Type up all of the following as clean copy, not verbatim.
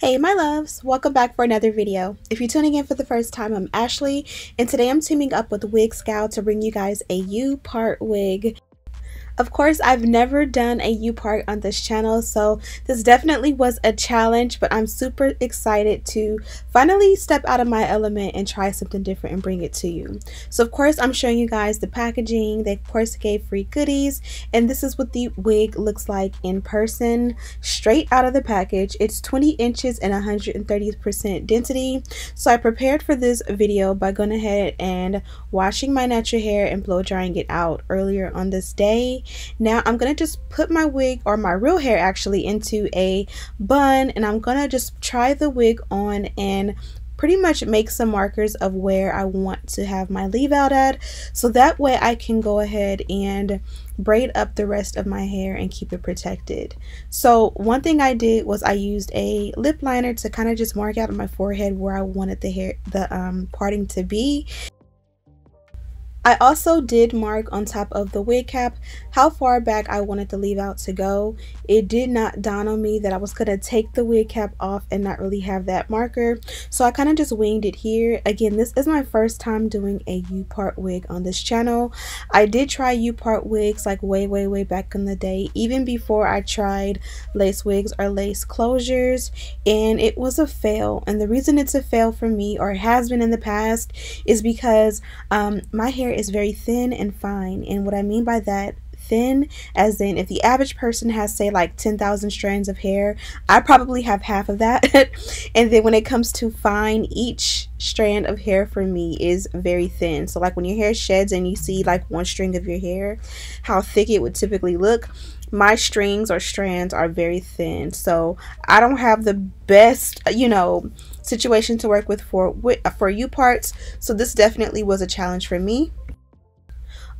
Hey my loves, welcome back for another video. If you're tuning in for the first time, I'm Ashley, and today I'm teaming up with Wigsgal to bring you guys a U-part wig. Of course, I've never done a U-part on this channel, so this definitely was a challenge, but I'm super excited to finally step out of my element and try something different and bring it to you. So of course, I'm showing you guys the packaging. They of course gave free goodies, and this is what the wig looks like in person, straight out of the package. It's 20 inches and 130% density. So I prepared for this video by going ahead and washing my natural hair and blow drying it out earlier on this day. Now I'm gonna just put my wig, or my real hair actually, into a bun, and I'm gonna just try the wig on and pretty much make some markers of where I want to have my leave out at, so that way I can go ahead and braid up the rest of my hair and keep it protected. So one thing I did was I used a lip liner to kind of just mark out on my forehead where I wanted the parting to be. I also did mark on top of the wig cap how far back I wanted the leave out to go. It did not dawn on me that I was going to take the wig cap off and not really have that marker, so I kind of just winged it here. Again, this is my first time doing a U-part wig on this channel. I did try U-part wigs like way back in the day, even before I tried lace wigs or lace closures, and it was a fail. And the reason it's a fail for me, or it has been in the past, is because my hair is very thin and fine. And what I mean by that, thin as in, if the average person has, say, like 10,000 strands of hair, I probably have half of that. And then when it comes to fine, each strand of hair for me is very thin. So like when your hair sheds and you see like one string of your hair, how thick it would typically look, my strings or strands are very thin. So I don't have the best, situation to work with for U-parts. So this definitely was a challenge for me.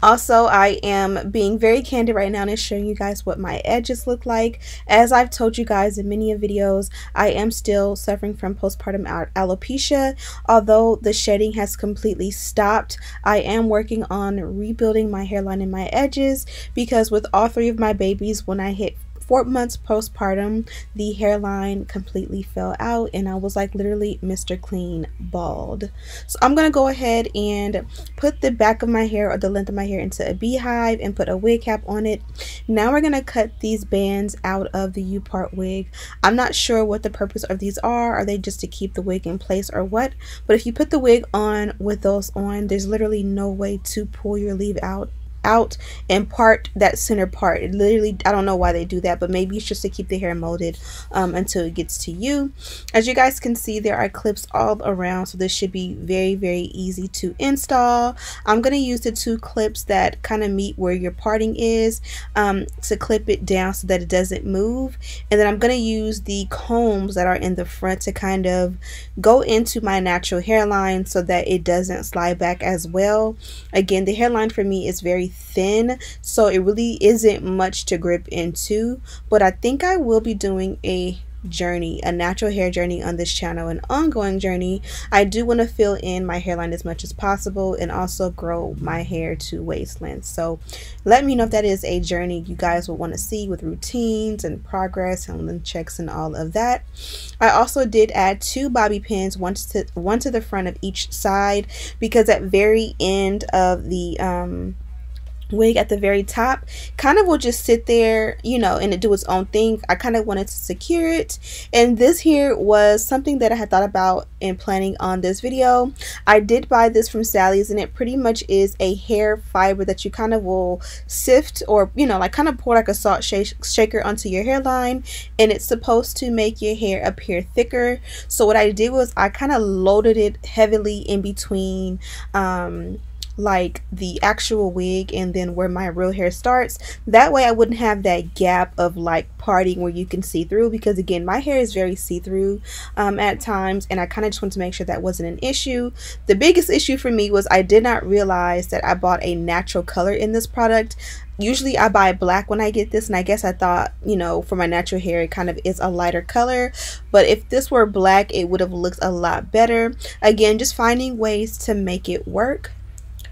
Also, I am being very candid right now and showing you guys what my edges look like. As I've told you guys in many videos, I am still suffering from postpartum alopecia. Although the shedding has completely stopped, I am working on rebuilding my hairline and my edges, because with all three of my babies, when I hit 4 months postpartum, the hairline completely fell out and I was like literally Mr. Clean bald. So I'm gonna go ahead and put the back of my hair, or the length of my hair, into a beehive and put a wig cap on it. Now we're gonna cut these bands out of the U-part wig. I'm not sure what the purpose of these are. Are they just to keep the wig in place or what? But if you put the wig on with those on, there's literally no way to pull your leave out and part that center part. It literally, I don't know why they do that, but maybe it's just to keep the hair molded until it gets to you. As you guys can see, there are clips all around, so this should be very easy to install. I'm going to use the two clips that kind of meet where your parting is to clip it down so that it doesn't move, and then I'm going to use the combs that are in the front to kind of go into my natural hairline so that it doesn't slide back as well. Again, the hairline for me is very thin, so it really isn't much to grip into, but I think I will be doing a natural hair journey on this channel, an ongoing journey. I do want to fill in my hairline as much as possible and also grow my hair to waist length. So let me know if that is a journey you guys will want to see, with routines and progress and length checks and all of that. I also did add 2 bobby pins, one to the front of each side, because at very end of the wig, at the very top, kind of will just sit there, and it do its own thing. I kind of wanted to secure it, and this here was something that I had thought about in planning on this video. I did buy this from Sally's, and it pretty much is a hair fiber that you kind of will sift, or like kind of pour like a salt shaker onto your hairline, and it's supposed to make your hair appear thicker. So what I did was I kind of loaded it heavily in between like the actual wig and then where my real hair starts. That way I wouldn't have that gap of like parting where you can see through, because again, my hair is very see-through at times, and I kind of just wanted to make sure that wasn't an issue. The biggest issue for me was I did not realize that I bought a natural color in this product. Usually I buy black when I get this, and I guess I thought, for my natural hair it kind of is a lighter color, but if this were black it would have looked a lot better. Again, just finding ways to make it work.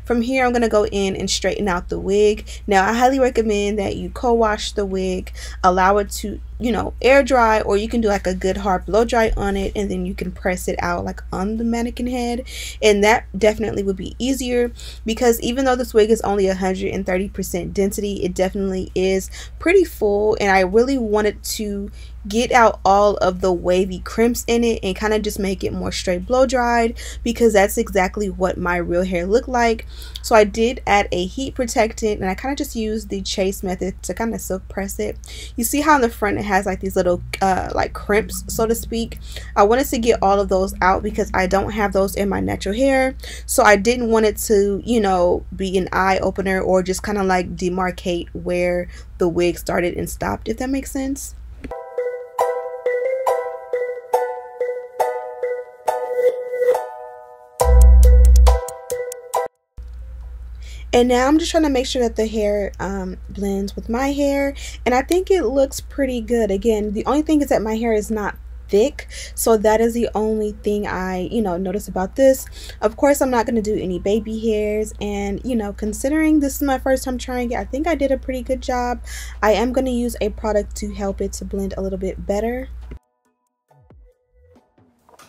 From here, I'm going to go in and straighten out the wig. Now, I highly recommend that you co-wash the wig, allow it to you know, air dry, or you can do like a good hard blow dry on it, and then you can press it out like on the mannequin head, and that definitely would be easier, because even though this wig is only 130% density, it definitely is pretty full, and I really wanted to get out all of the wavy crimps in it and kind of just make it more straight blow dried, because that's exactly what my real hair looked like. So I did add a heat protectant, and I kind of just used the chase method to kind of silk press it. You see how in the front it has like these little like crimps, so to speak. I wanted to get all of those out because I don't have those in my natural hair, so I didn't want it to, you know, be an eye opener or just kind of like demarcate where the wig started and stopped, if that makes sense. And now I'm just trying to make sure that the hair blends with my hair, and I think it looks pretty good. Again, the only thing is that my hair is not thick, so that is the only thing I, you know, notice about this. Of course, I'm not going to do any baby hairs, and, you know, considering this is my first time trying it, I think I did a pretty good job. I am going to use a product to help it to blend a little bit better.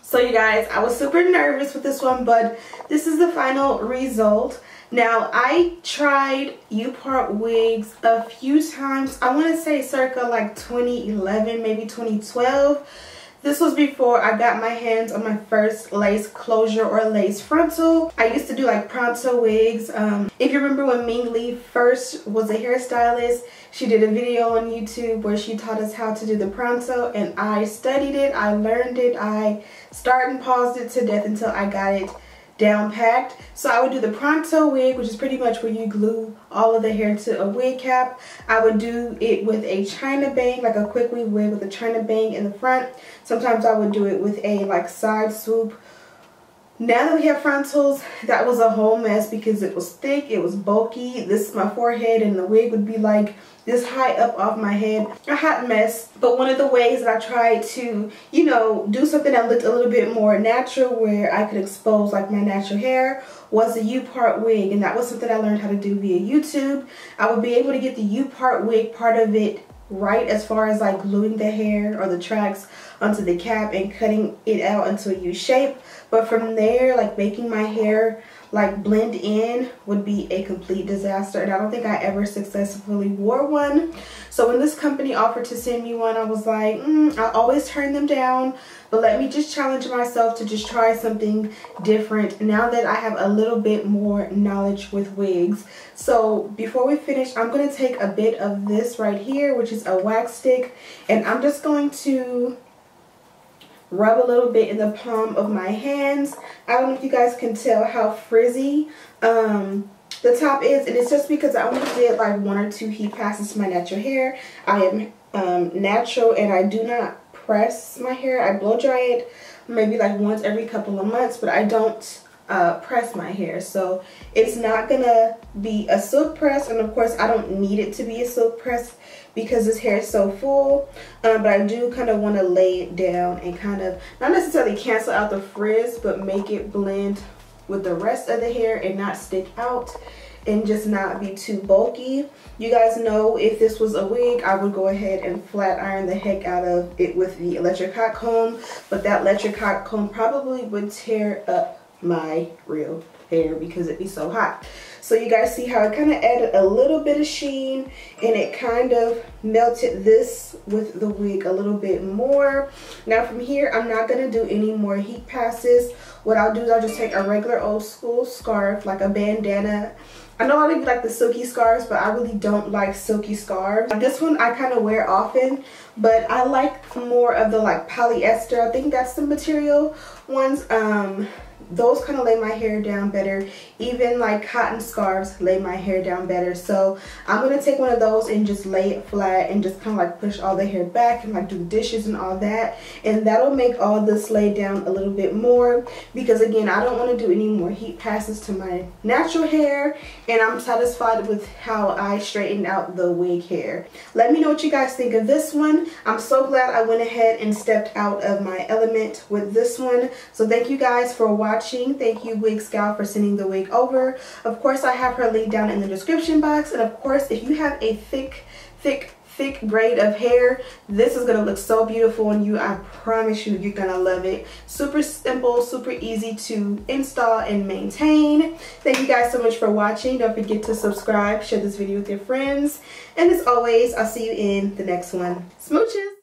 So you guys, I was super nervous with this one, but this is the final result. Now, I tried U-part wigs a few times. I want to say circa like 2011, maybe 2012. This was before I got my hands on my first lace closure or lace frontal. I used to do like pronto wigs. If you remember when Ming Lee first was a hairstylist, she did a video on YouTube where she taught us how to do the pronto, and I studied it, I learned it, I started and paused it to death until I got it down packed. So I would do the pronto wig, which is pretty much where you glue all of the hair to a wig cap. I would do it with a China bang, like a quick weave wig with a China bang in the front. Sometimes I would do it with a like side swoop. Now that we have frontals, that was a whole mess because it was thick, it was bulky. This is my forehead, and the wig would be like this high up off my head. A hot mess. But one of the ways that I tried to, you know, do something that looked a little bit more natural, where I could expose like my natural hair, was a U-part wig, and that was something I learned how to do via YouTube. I would be able to get the U-part wig part of it right, as far as like gluing the hair or the tracks onto the cap and cutting it out into a U shape. But from there, like making my hair like blend in would be a complete disaster, and I don't think I ever successfully wore one. So when this company offered to send me one, I was like, I always turn them down, but let me just challenge myself to just try something different now that I have a little bit more knowledge with wigs. So before we finish, I'm going to take a bit of this right here, which is a wax stick, and I'm just going to rub a little bit in the palm of my hands. I don't know if you guys can tell how frizzy the top is, and it's just because I only did like 1 or 2 heat passes to my natural hair. I am natural, and I do not press my hair. I blow dry it maybe like once every couple of months, but I don't press my hair. So it's not gonna be a silk press, and of course I don't need it to be a silk press because this hair is so full, but I do kind of want to lay it down and kind of not necessarily cancel out the frizz, but make it blend with the rest of the hair and not stick out and just not be too bulky. You guys know if this was a wig, I would go ahead and flat iron the heck out of it with the electric hot comb, but that electric hot comb probably would tear up my real hair because it'd be so hot. So you guys see how it kind of added a little bit of sheen, and it kind of melted this with the wig a little bit more. Now from here, I'm not going to do any more heat passes. What I'll do is I'll just take a regular old school scarf, like a bandana. I know a lot of you like the silky scarves, but I really don't like silky scarves. This one I kind of wear often, but I like more of the like polyester. I think that's the material ones. Those kind of lay my hair down better. Even like cotton scarves lay my hair down better. So I'm going to take one of those and just lay it flat and just kind of like push all the hair back and like do the dishes and all that. And that'll make all this lay down a little bit more, because again, I don't want to do any more heat passes to my natural hair, and I'm satisfied with how I straightened out the wig hair. Let me know what you guys think of this one. I'm so glad I went ahead and stepped out of my element with this one. So thank you guys for watching. Thank you, Wigsgal, for sending the wig over. Of course, I have her link down in the description box, and of course, if you have a thick thick braid of hair, this is going to look so beautiful on you. I promise you, you're going to love it. Super simple, super easy to install and maintain. Thank you guys so much for watching. Don't forget to subscribe, share this video with your friends, and as always, I'll see you in the next one. Smooches!